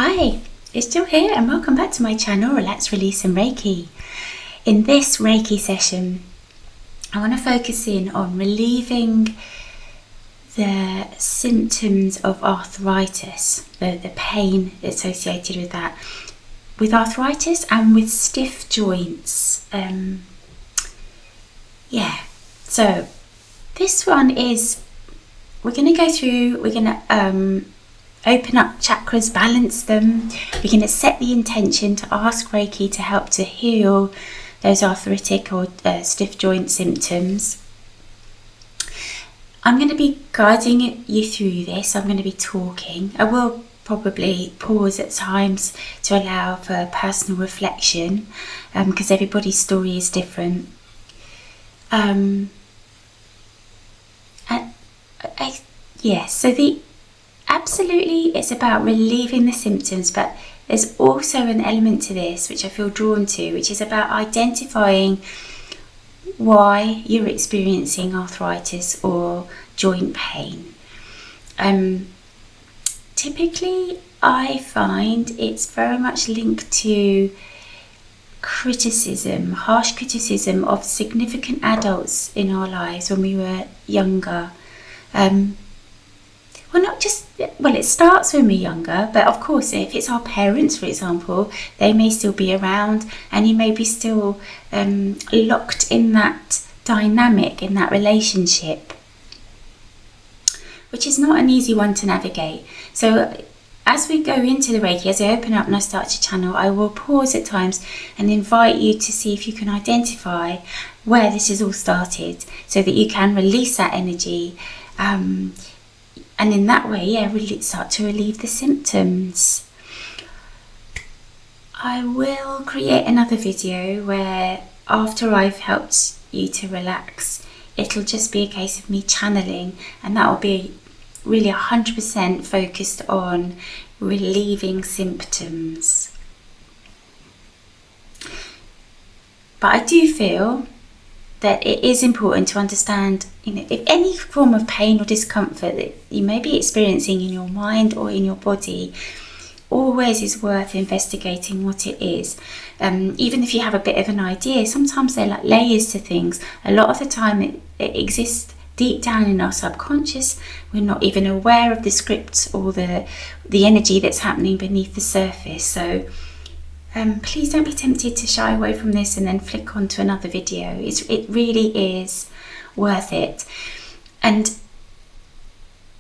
Hi, it's Jill here and welcome back to my channel, Relax, Release and Reiki. In this Reiki session, I want to focus in on relieving the symptoms of arthritis, the pain associated with that, with arthritis and with stiff joints. So this one is, we're going to go through, we're going to open up chakras, balance them. We're going to set the intention to ask Reiki to help to heal those arthritic or stiff joint symptoms. I'm going to be guiding you through this. I'm going to be talking. I will probably pause at times to allow for personal reflection because everybody's story is different. Absolutely, it's about relieving the symptoms, but there's also an element to this which I feel drawn to, which is about identifying why you're experiencing arthritis or joint pain. Typically, I find it's very much linked to criticism, harsh criticism of significant adults in our lives when we were younger. It starts when we're younger, but of course, if it's our parents, for example, they may still be around and you may be still locked in that dynamic, in that relationship, which is not an easy one to navigate. So as we go into the Reiki, as I open up and I start to channel, I will pause at times and invite you to see if you can identify where this has all started so that you can release that energy. And in that way, really start to relieve the symptoms. I will create another video where after I've helped you to relax, it'll just be a case of me channeling, and that will be really 100% focused on relieving symptoms. But I do feel that it is important to understand, if any form of pain or discomfort that you may be experiencing in your mind or in your body, always is worth investigating what it is. Even if you have a bit of an idea, sometimes they're like layers to things. A lot of the time it exists deep down in our subconscious. We're not even aware of the script or the energy that's happening beneath the surface. So please don't be tempted to shy away from this and then flick on to another video. It really is worth it. And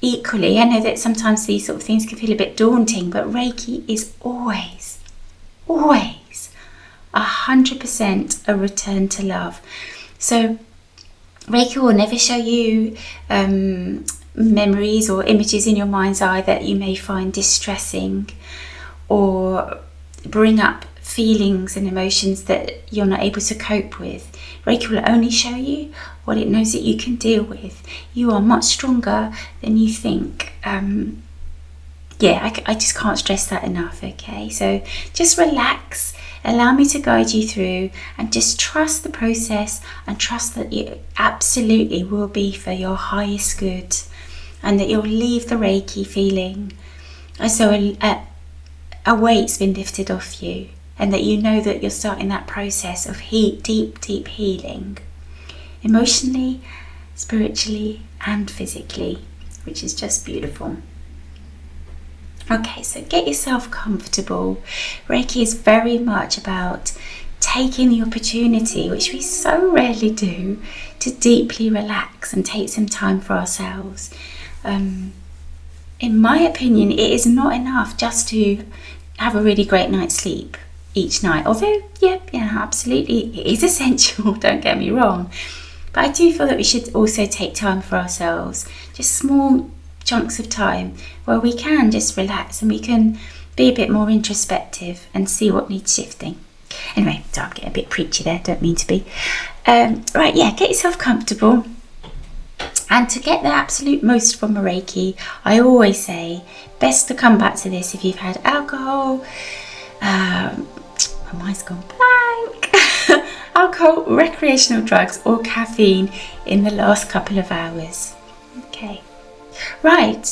equally, I know that sometimes these sort of things can feel a bit daunting, but Reiki is always 100% a return to love. So Reiki will never show you memories or images in your mind's eye that you may find distressing or bring up feelings and emotions that you're not able to cope with. Reiki will only show you what it knows that you can deal with. You are much stronger than you think. I just can't stress that enough, okay? So just relax, allow me to guide you through, and just trust the process and trust that it absolutely will be for your highest good, and that you'll leave the Reiki feeling as though a weight's been lifted off you, and that you know that you're starting that process of deep healing, emotionally, spiritually and physically, which is just beautiful. Okay, so get yourself comfortable. Reiki is very much about taking the opportunity, which we so rarely do, to deeply relax and take some time for ourselves. In my opinion, it is not enough just to have a really great night's sleep each night. Although, absolutely, it is essential, don't get me wrong. But I do feel that we should also take time for ourselves, just small chunks of time where we can just relax and we can be a bit more introspective and see what needs shifting. Anyway, so I'm getting a bit preachy there, don't mean to be. Get yourself comfortable. And to get the absolute most from a Reiki, I always say, best to come back to this if you've had alcohol, my mind's gone blank, alcohol, recreational drugs or caffeine in the last couple of hours. Okay, right,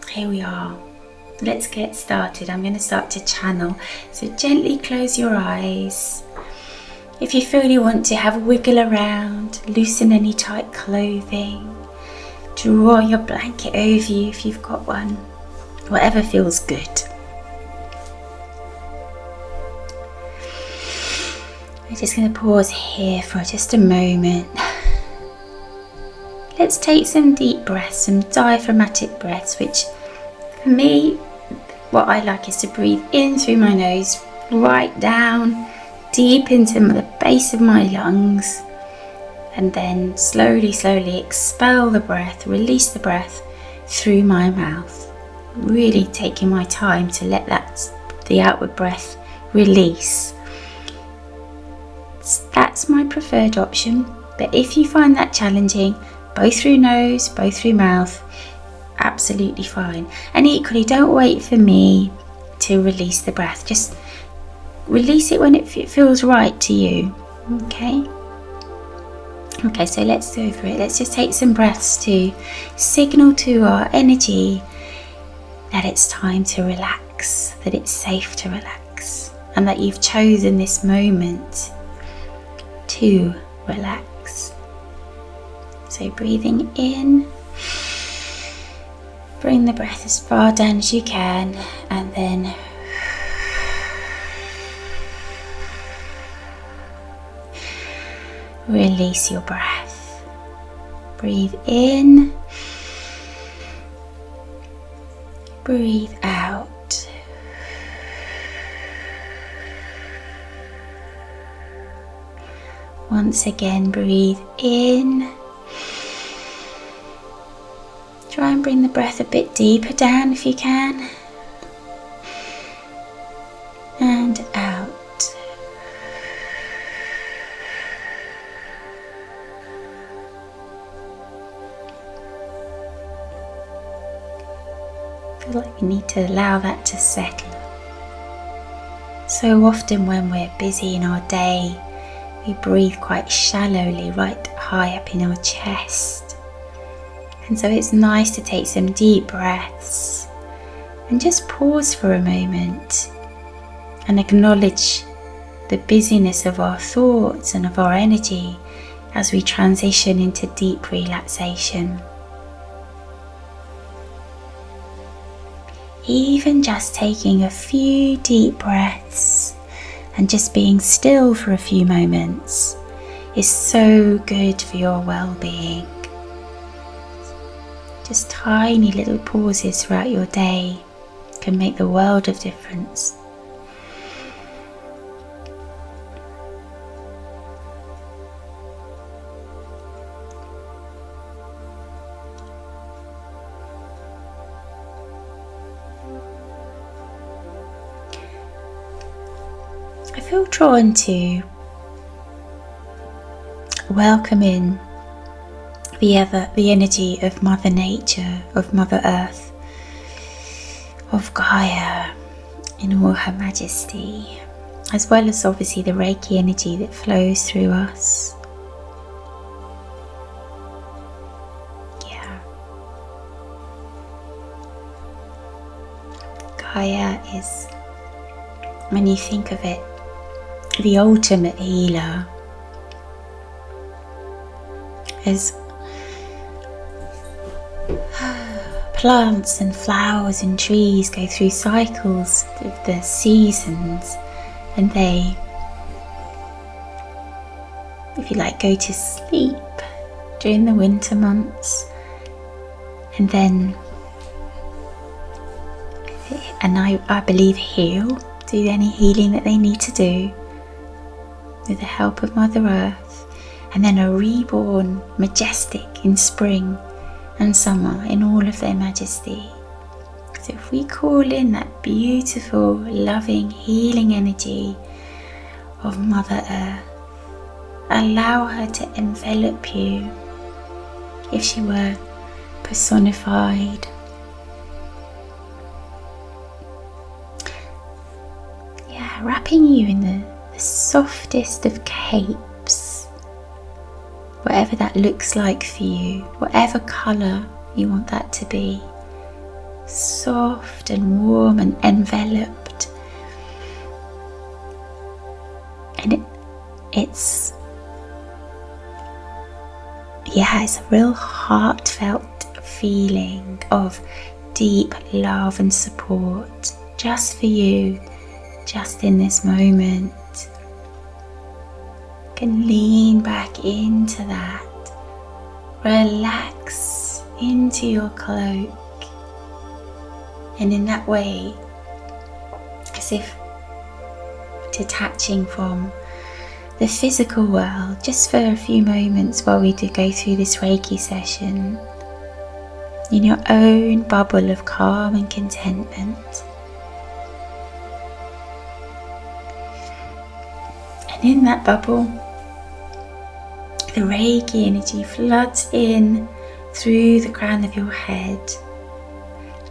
here we are. let's get started. I'm going to start to channel. So gently close your eyes. If you feel you want to, have a wiggle around, loosen any tight clothing, draw your blanket over you if you've got one, whatever feels good. I'm just going to pause here for just a moment. Let's take some deep breaths, some diaphragmatic breaths, which for me, what I like is to breathe in through my nose, right down, deep into the base of my lungs, and then slowly expel the breath, release the breath through my mouth. Really taking my time to let the outward breath release. That's my preferred option, but if you find that challenging, both through nose, both through mouth, absolutely fine. And equally, don't wait for me to release the breath. Just release it when it feels right to you. Okay, so let's go for it. Let's just take some breaths to signal to our energy that it's time to relax, that it's safe to relax, and that you've chosen this moment to relax. So breathing in, bring the breath as far down as you can, and then release your breath. Breathe in, breathe out. Once again, breathe in. Try and bring the breath a bit deeper down if you can. And out. I feel like we need to allow that to settle. So often when we're busy in our day, we breathe quite shallowly, right high up in our chest. And so it's nice to take some deep breaths and just pause for a moment and acknowledge the busyness of our thoughts and of our energy as we transition into deep relaxation. Even just taking a few deep breaths and just being still for a few moments is so good for your well-being. Just tiny little pauses throughout your day can make the world of difference. I feel drawn to welcome in the energy of Mother Nature, of Mother Earth, of Gaia in all her majesty, as well as obviously the Reiki energy that flows through us. Gaia is, when you think of it, the ultimate healer. As plants and flowers and trees go through cycles of the seasons, and they, if you like, go to sleep during the winter months, and then I believe heal, do any healing that they need to do with the help of Mother Earth, and then are reborn majestic in spring and summer in all of their majesty. So if we call in that beautiful, loving, healing energy of Mother Earth, allow her to envelop you if she were personified. Wrapping you in the softest of capes, whatever that looks like for you, whatever colour you want that to be. soft and warm and enveloped. And it's a real heartfelt feeling of deep love and support just for you, just in this moment. You can lean back into that, relax into your cloak, and in that way, as if detaching from the physical world just for a few moments while we do go through this Reiki session, in your own bubble of calm and contentment. And in that bubble, the Reiki energy floods in through the crown of your head.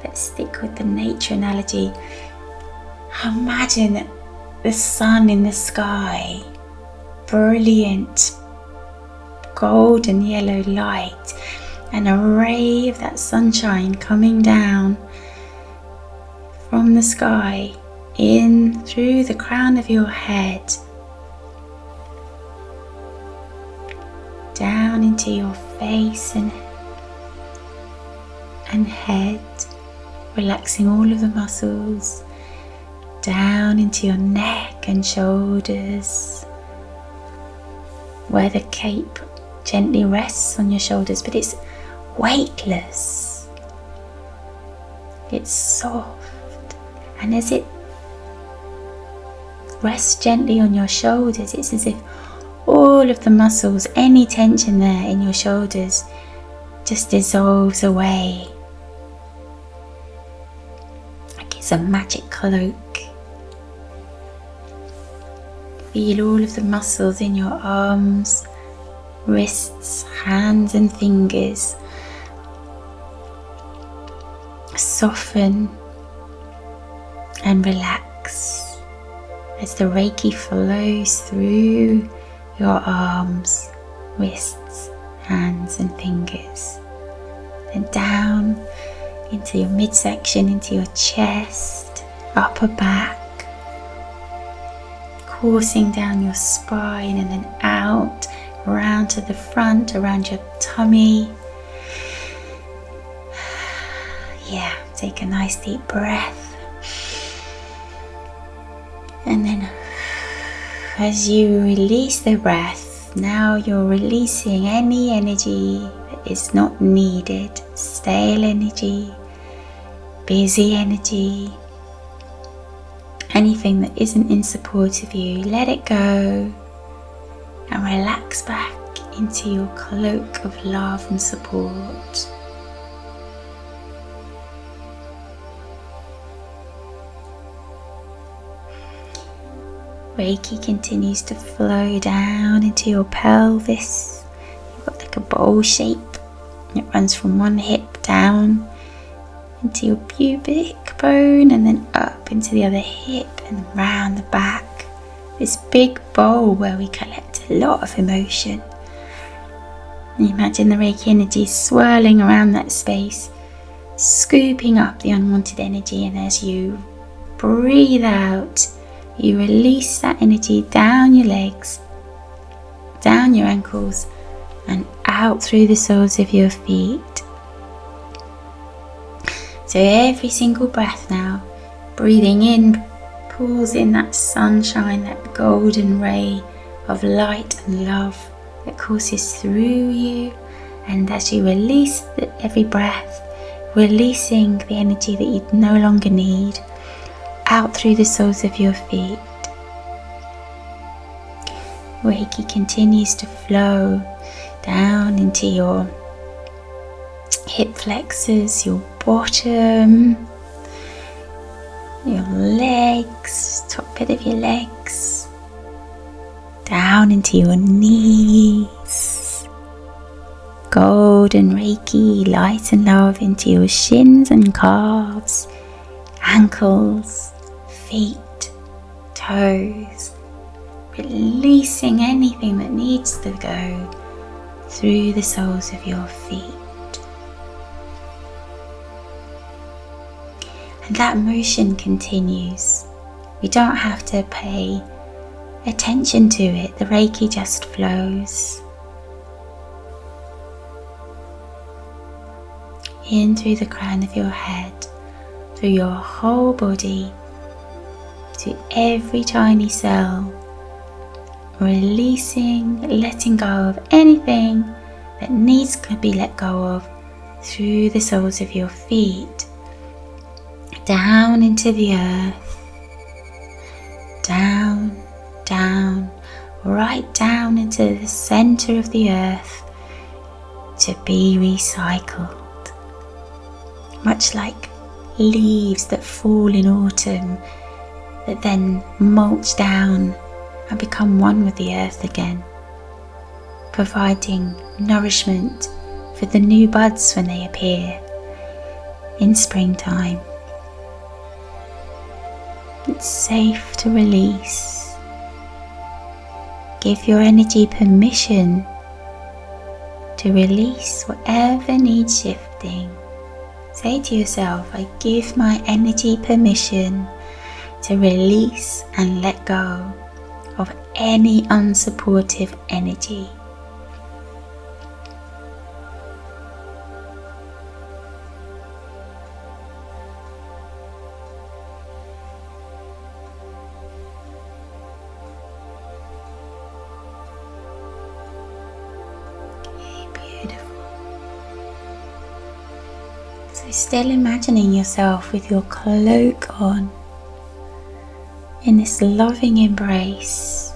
Let's stick with the nature analogy. Imagine the sun in the sky, brilliant golden yellow light, and a ray of that sunshine coming down from the sky in through the crown of your head, down into your face and head, relaxing all of the muscles, down into your neck and shoulders, where the cape gently rests on your shoulders, but it's weightless, it's soft, and as it rests gently on your shoulders, it's as if all of the muscles, any tension there in your shoulders, just dissolves away, like it's a magic cloak. Feel all of the muscles in your arms, wrists, hands and fingers soften and relax as the Reiki flows through your arms, wrists, hands and fingers, then down into your midsection, into your chest, upper back, coursing down your spine and then out, around to the front, around your tummy. Take a nice deep breath, and then as you release the breath, now you're releasing any energy that is not needed, stale energy, busy energy, anything that isn't in support of you. Let it go and relax back into your cloak of love and support. Reiki continues to flow down into your pelvis. You've got like a bowl shape. It runs from one hip down into your pubic bone and then up into the other hip and round the back. This big bowl where we collect a lot of emotion. And imagine the Reiki energy swirling around that space, scooping up the unwanted energy, and as you breathe out, you release that energy down your legs, down your ankles, and out through the soles of your feet. So every single breath now, breathing in, pulls in that sunshine, that golden ray of light and love that courses through you. And as you release every breath, releasing the energy that you no longer need, out through the soles of your feet. Reiki continues to flow down into your hip flexors, your bottom, your legs, top bit of your legs, down into your knees. Golden Reiki, light and love into your shins and calves, ankles, feet, toes, releasing anything that needs to go through the soles of your feet. And that motion continues. We don't have to pay attention to it. The Reiki just flows in through the crown of your head, through your whole body, to every tiny cell, releasing, letting go of anything that needs to be let go of, through the soles of your feet, down into the earth, down, down, right down into the center of the earth, to be recycled. Much like leaves that fall in autumn, that then mulch down and become one with the earth again, providing nourishment for the new buds when they appear in springtime. It's safe to release. Give your energy permission to release whatever needs shifting. Say to yourself, I give my energy permission to release and let go of any unsupportive energy. So still imagining yourself with your cloak on, in this loving embrace.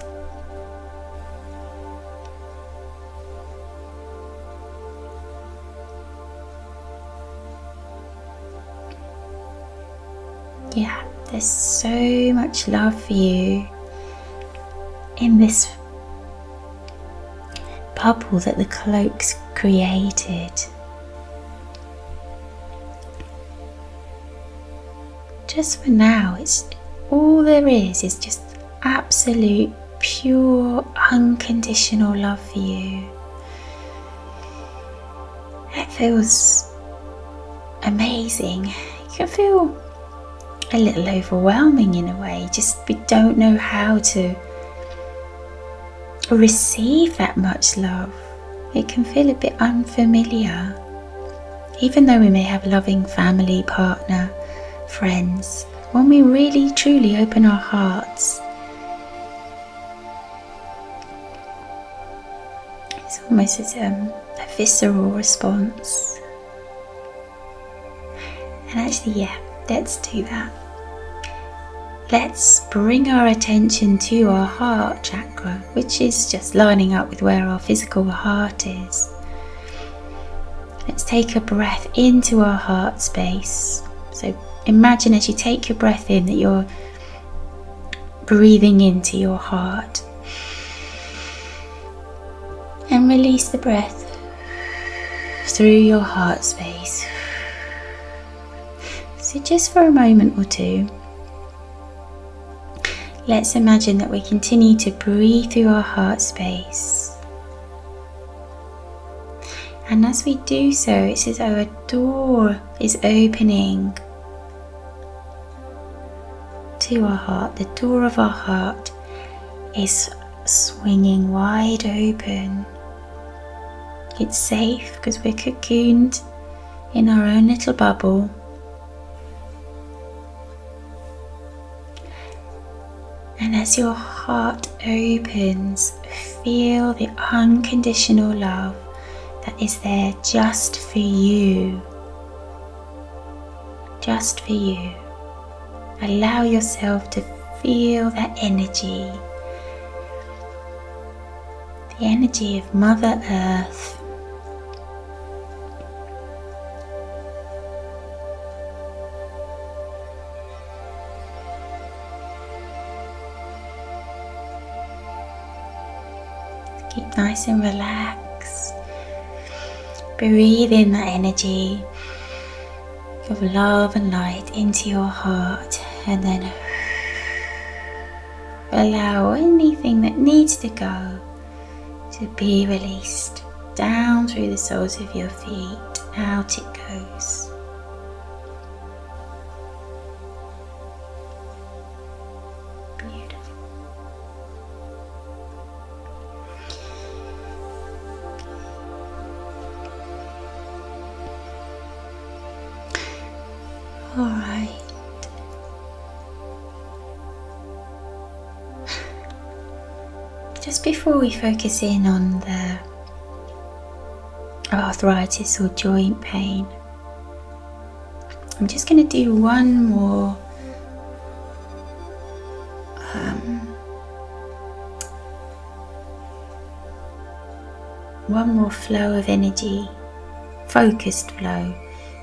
Yeah, there's so much love for you in this bubble that the cloak's created. Just for now, it's all there is just absolute, pure, unconditional love for you. It feels amazing. It can feel a little overwhelming in a way, just we don't know how to receive that much love. It can feel a bit unfamiliar, even though we may have loving family, partner, friends. When we really truly open our hearts, it's almost as a visceral response. And actually, yeah, let's do that. Let's bring our attention to our heart chakra, which is just lining up with where our physical heart is. Let's take a breath into our heart space. So imagine as you take your breath in that you're breathing into your heart. And release the breath through your heart space. So just for a moment or two, let's imagine that we continue to breathe through our heart space. And as we do so, it's as though a door is opening to our heart. The door of our heart is swinging wide open. It's safe because we're cocooned in our own little bubble. And as your heart opens, feel the unconditional love that is there just for you. Just for you. Allow yourself to feel that energy. The energy of Mother Earth. Keep nice and relaxed. Breathe in that energy of love and light into your heart, and then allow anything that needs to go to be released down through the soles of your feet. Out it goes. just before we focus in on the arthritis or joint pain, I'm just going to do one more flow of energy, focused flow,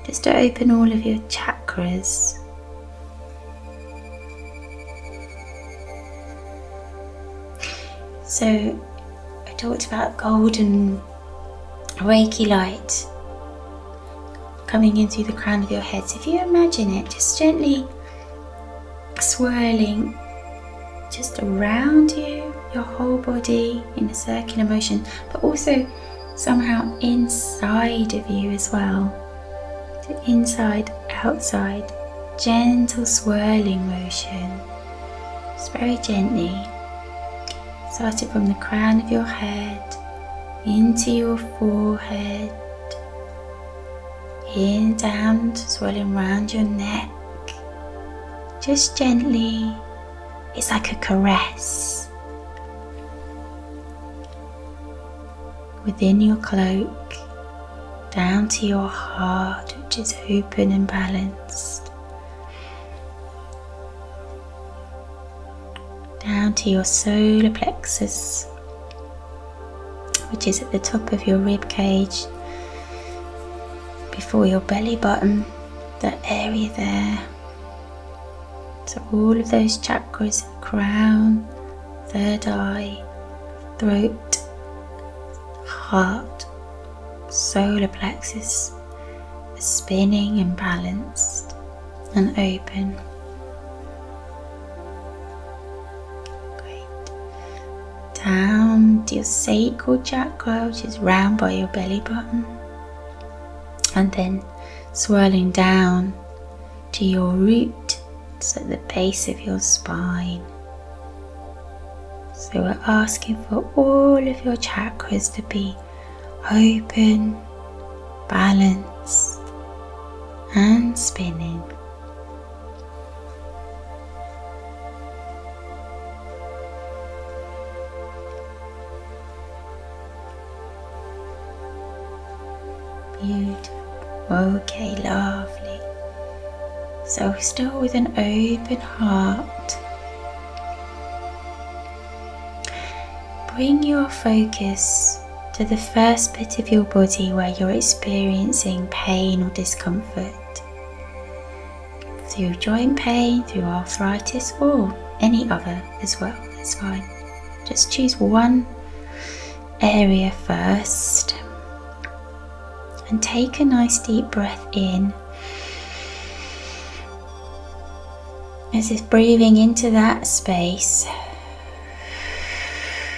just to open all of your chakras. So I talked about golden Reiki light coming in through the crown of your head. So if you imagine it just gently swirling just around you, your whole body in a circular motion, but also somehow inside of you as well. So inside, outside, gentle swirling motion, just very gently. Starting from the crown of your head, into your forehead, in, down, swirling around your neck. Just gently, it's like a caress. Within your cloak, down to your heart, which is open and balanced. Down to your solar plexus, which is at the top of your rib cage, before your belly button, that area there. So all of those chakras, crown, third eye, throat, heart, solar plexus, are spinning and balanced and open. Down to your sacral chakra, which is round by your belly button, and then swirling down to your root, so at the base of your spine. So we're asking for all of your chakras to be open, balanced, and spinning. Beautiful. Okay, lovely. So still with an open heart, bring your focus to the first bit of your body where you're experiencing pain or discomfort. Through joint pain, through arthritis, or any other as well, that's fine. Just choose one area first. And take a nice deep breath in, as if breathing into that space,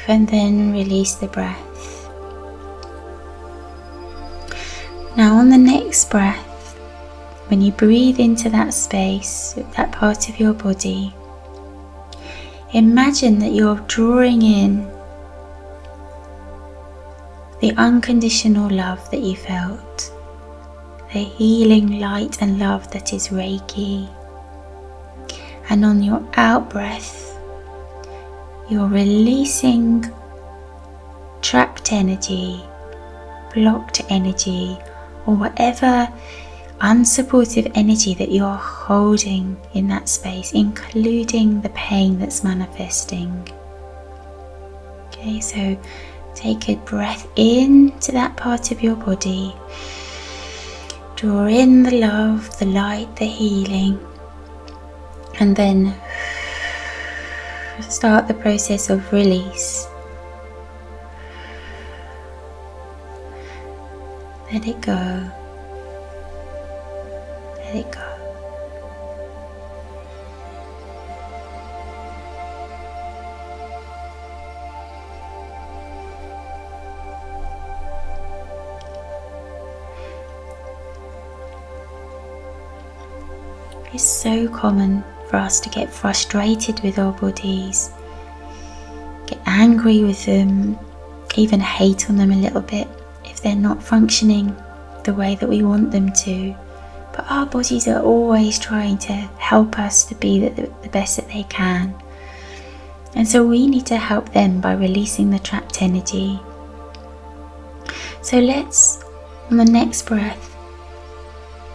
and then release the breath. Now on the next breath, when you breathe into that space, that part of your body, imagine that you're drawing in the unconditional love that you felt, the healing light and love that is Reiki. And on your out breath, you're releasing trapped energy, blocked energy, or whatever unsupportive energy that you're holding in that space, including the pain that's manifesting. Okay, so take a breath into that part of your body. Draw in the love, the light, the healing, and then start the process of release. Let it go. Let it go. It's so common for us to get frustrated with our bodies, get angry with them, even hate on them a little bit if they're not functioning the way that we want them to. But our bodies are always trying to help us to be the best that they can. And so we need to help them by releasing the trapped energy. So let's, on the next breath,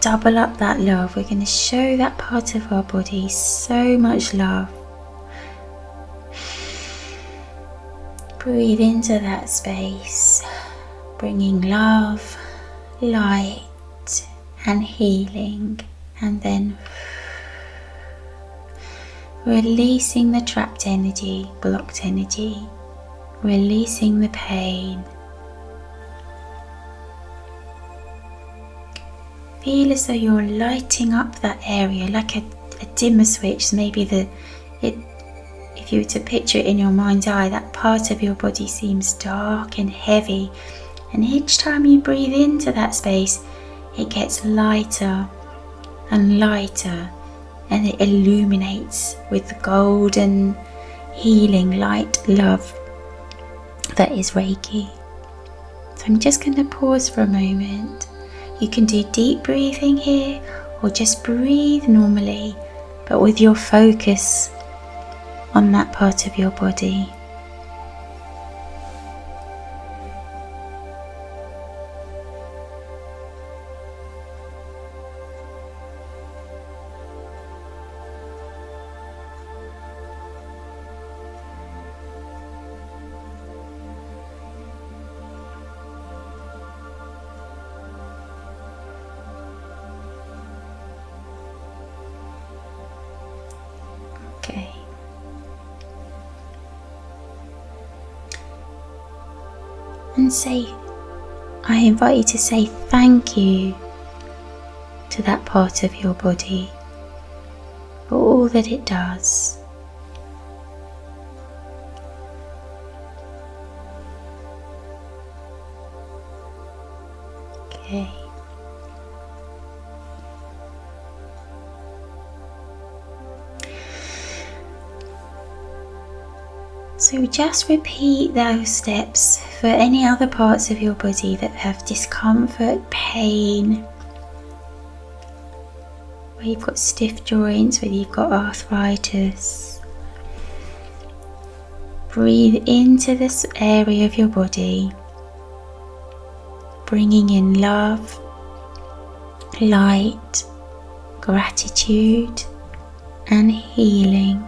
double up that love. We're going to show that part of our body so much love. Breathe into that space, bringing love, light, and healing, and then releasing the trapped energy, blocked energy, releasing the pain. Feel as though you're lighting up that area like a dimmer switch. Maybe if you were to picture it in your mind's eye, that part of your body seems dark and heavy, and each time you breathe into that space, it gets lighter and lighter, and it illuminates with the golden healing light love that is Reiki. So I'm just going to pause for a moment. You can do deep breathing here, or just breathe normally, but with your focus on that part of your body. Okay. And I invite you to say thank you to that part of your body for all that it does. Okay. So just repeat those steps for any other parts of your body that have discomfort, pain, where you've got stiff joints, whether you've got arthritis. Breathe into this area of your body, bringing in love, light, gratitude, and healing.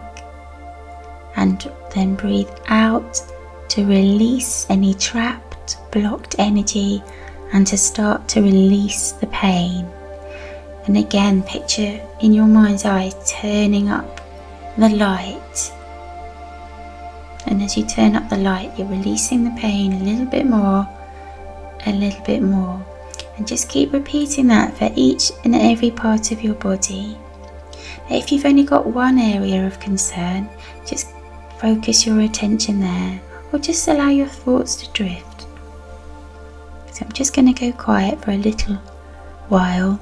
And then breathe out to release any trapped, blocked energy and to start to release the pain. And again, picture in your mind's eye turning up the light. And as you turn up the light, you're releasing the pain a little bit more, a little bit more. And just keep repeating that for each and every part of your body. If you've only got one area of concern, just focus your attention there, or just allow your thoughts to drift. So I'm just going to go quiet for a little while.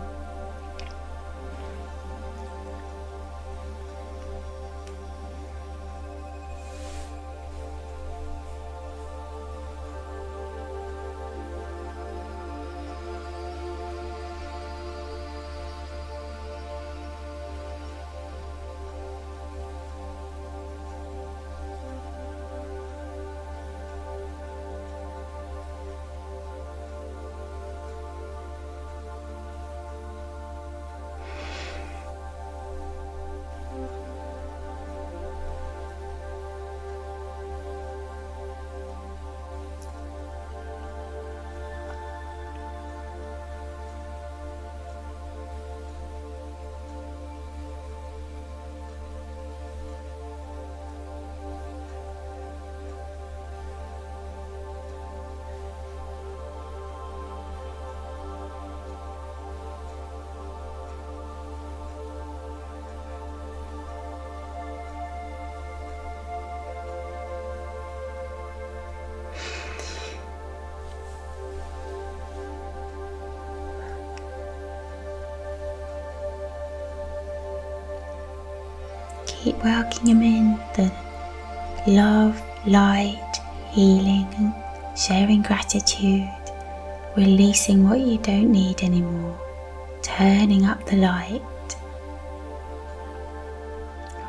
Keep welcoming in the love, light, healing, and sharing gratitude, releasing what you don't need anymore, turning up the light,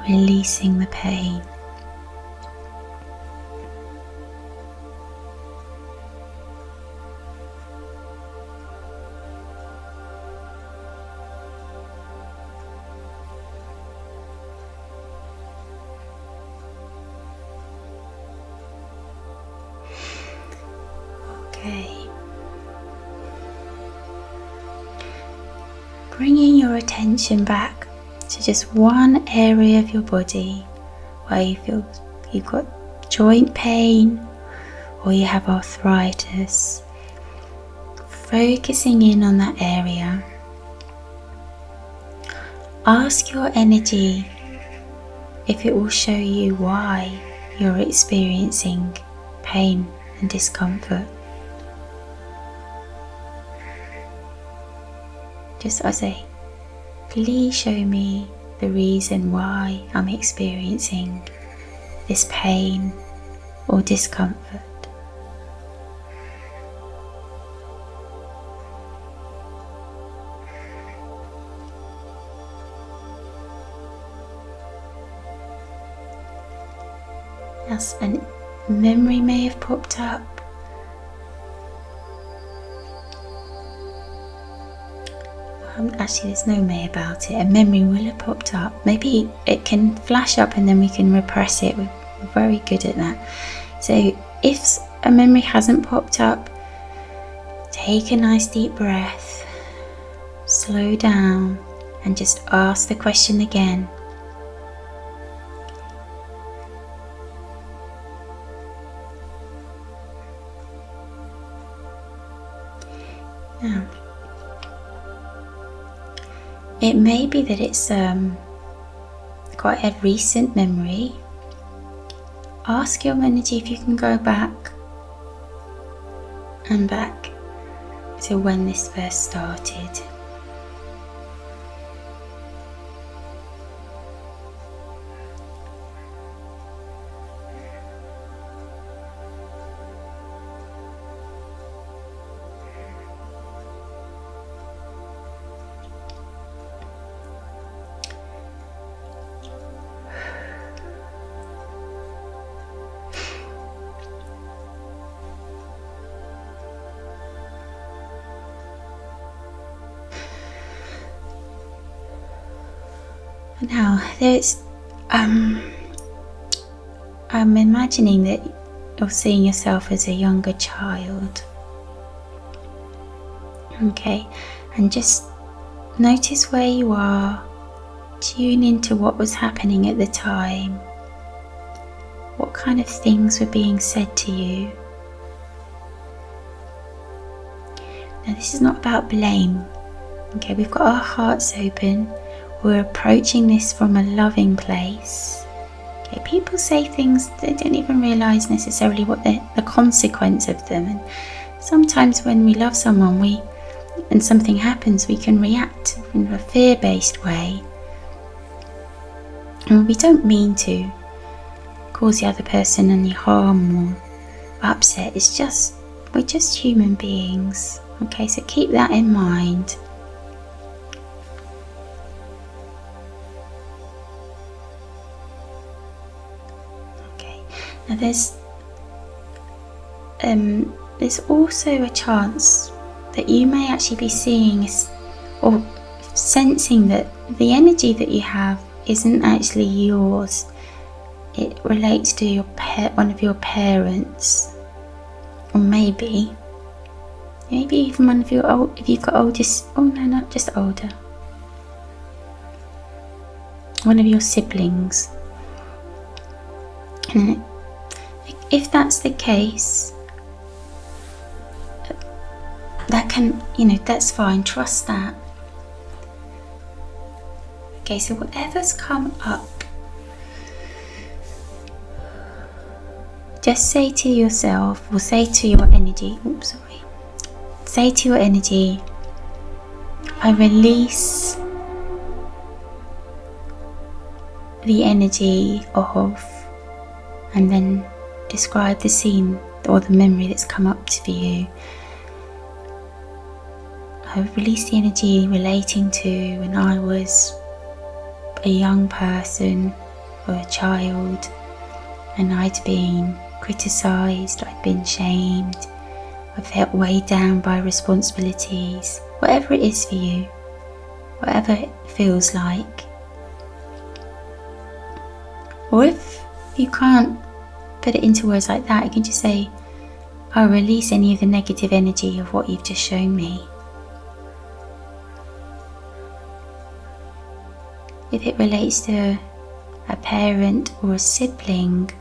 releasing the pain. Okay. Bringing your attention back to just one area of your body where you feel you've got joint pain or you have arthritis. Focusing in on that area. Ask your energy if it will show you why you're experiencing pain and discomfort. Just as a, please show me the reason why I'm experiencing this pain or discomfort. Yes, a memory may have popped up. Actually, there's no may about it. A memory will have popped up. Maybe it can flash up and then we can repress it. We're very good at that. So if a memory hasn't popped up, take a nice deep breath, slow down, and just ask the question again. Now, it may be that it's quite a recent memory. Ask your energy if you can go back and back to when this first started. Now, I'm imagining that you're seeing yourself as a younger child. Okay, and just notice where you are, tune into what was happening at the time. What kind of things were being said to you? Now, this is not about blame. Okay, we've got our hearts open. We're approaching this from a loving place. Okay, people say things they don't even realise necessarily what the consequence of them. And sometimes when we love someone, and something happens, we can react in a fear-based way. And we don't mean to cause the other person any harm or upset. We're just human beings. Okay, so keep that in mind. Now there's also a chance that you may actually be seeing or sensing that the energy that you have isn't actually yours. It relates to one of your parents, or maybe even one of your if you've got oldest. Oh no, not just older. One of your siblings. And if that's the case, that's fine. Trust that. Okay, so whatever's come up, just say to yourself, or say to your energy, say to your energy, I release the energy of, and then describe the scene or the memory that's come up for you. I release the energy relating to when I was a young person or a child and I'd been criticised, I'd been shamed, I felt weighed down by responsibilities, whatever it is for you, whatever it feels like. Or if you can't put it into words like that, you can just say, I'll release any of the negative energy of what you've just shown me. If it relates to a parent or a sibling,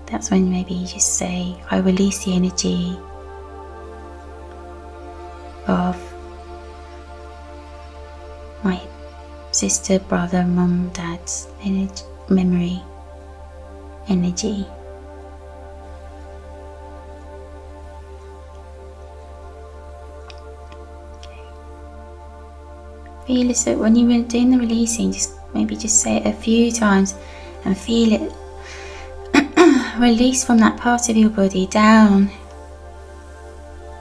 that's when maybe you just say, I release the energy of my sister, brother, mum, dad's memory energy. Feel as though when you were doing the releasing, just say it a few times and feel it release from that part of your body down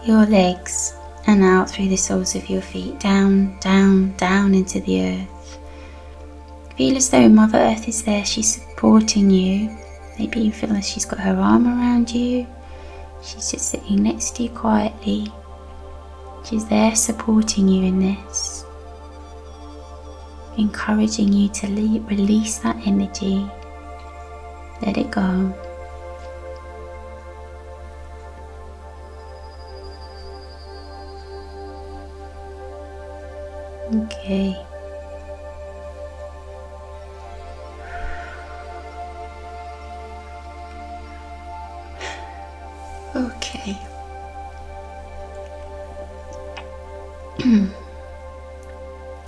your legs and out through the soles of your feet, down, down, down into the earth. Feel as though Mother Earth is there, she's supporting you. Maybe you feel like she's got her arm around you. She's just sitting next to you quietly. She's there supporting you in this, encouraging you to release that energy. Let it go. Okay. Okay.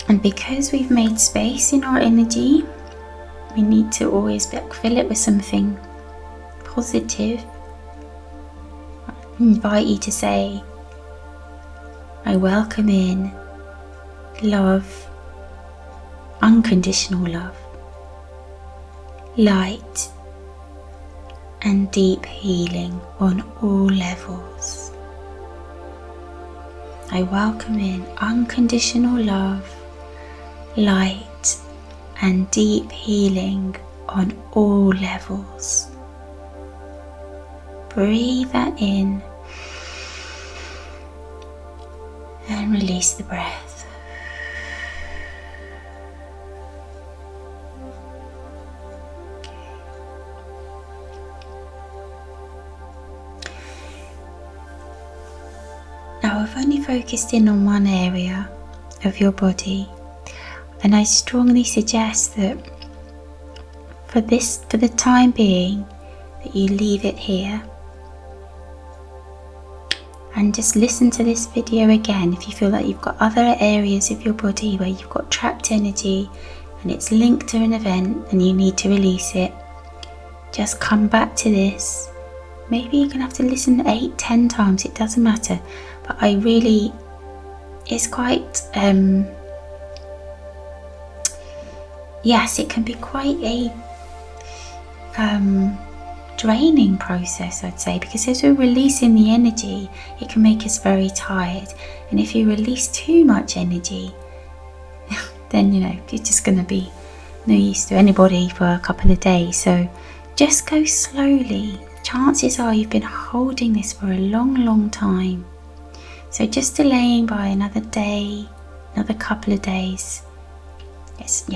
And because we've made space in our energy, we need to always fill it with something positive. I invite you to say, I welcome in love, unconditional love, light, and deep healing on all levels. I welcome in unconditional love, light, and deep healing on all levels. Breathe that in and release the breath. Now I've only focused in on one area of your body, and I strongly suggest that for the time being, that you leave it here and just listen to this video again if you feel like you've got other areas of your body where you've got trapped energy and it's linked to an event and you need to release it. Just come back to this. Maybe you're going to have to listen 8-10 times, it doesn't matter. But it's quite, yes, it can be quite a draining process, I'd say, because as we're releasing the energy, it can make us very tired. And if you release too much energy, then, you're just going to be no use to anybody for a couple of days. So just go slowly. Chances are you've been holding this for a long, long time. So just delaying by another day, another couple of days, it's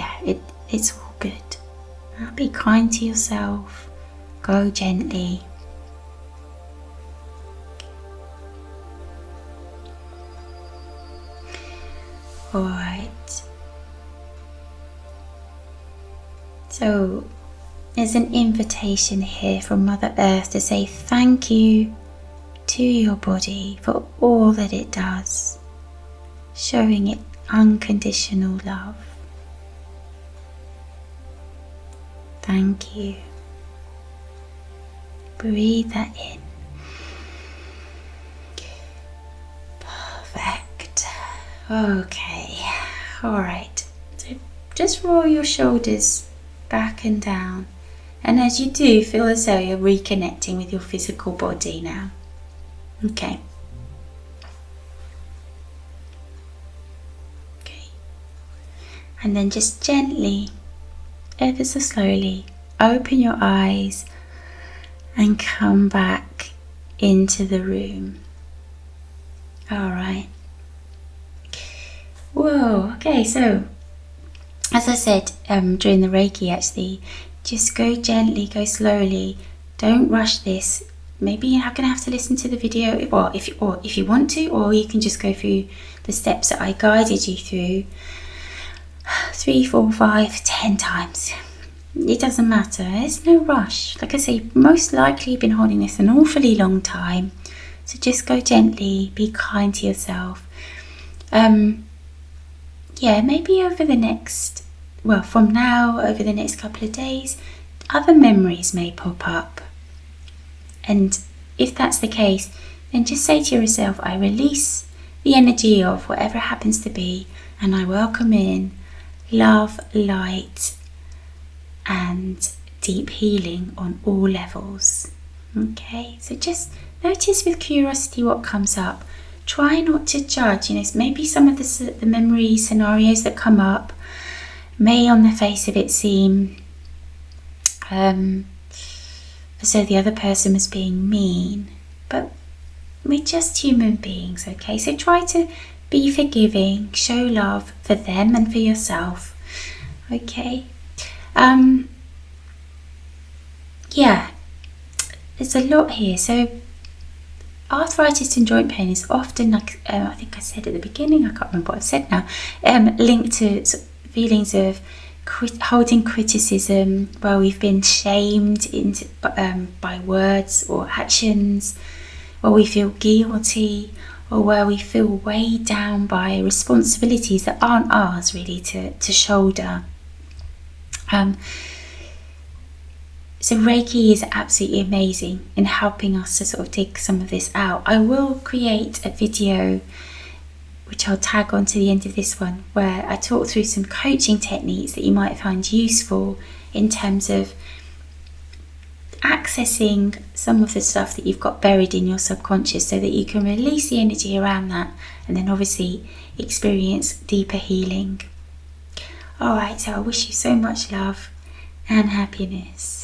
all good. Now be kind to yourself, go gently. Alright. So there's an invitation here from Mother Earth to say thank you to your body for all that it does, showing it unconditional love. Thank you. Breathe that in. Perfect. Okay. Alright. So just roll your shoulders back and down. And as you do, feel as though you're reconnecting with your physical body now. Okay. And then just gently, ever so slowly, open your eyes and come back into the room. Alright. Whoa, okay, so as I said during the Reiki, actually, just go gently, go slowly. Don't rush this. maybe you're going to have to listen to the video, or if you want to, or you can just go through the steps that I guided you through 3, 4, 5, 10 times. It doesn't matter. There's no rush. Like I say, most likely you've been holding this an awfully long time. So just go gently, be kind to yourself. Maybe over the next, from now, over the next couple of days, other memories may pop up. And if that's the case, then just say to yourself, I release the energy of whatever it happens to be, and I welcome in love, light, and deep healing on all levels. Okay, so just notice with curiosity what comes up. Try not to judge. Maybe some of the memory scenarios that come up may on the face of it seem as though the other person was being mean, but we're just human beings, okay? So try to be forgiving, show love for them and for yourself, okay? There's a lot here. So arthritis and joint pain is often, like I think I said at the beginning, I can't remember what I've said now, linked to feelings of holding criticism, where we've been shamed by words or actions, where we feel guilty, or where we feel weighed down by responsibilities that aren't ours really to shoulder. So Reiki is absolutely amazing in helping us to sort of dig some of this out. I will create a video which I'll tag on to the end of this one, where I talk through some coaching techniques that you might find useful in terms of accessing some of the stuff that you've got buried in your subconscious, so that you can release the energy around that and then obviously experience deeper healing. Alright, so I wish you so much love and happiness.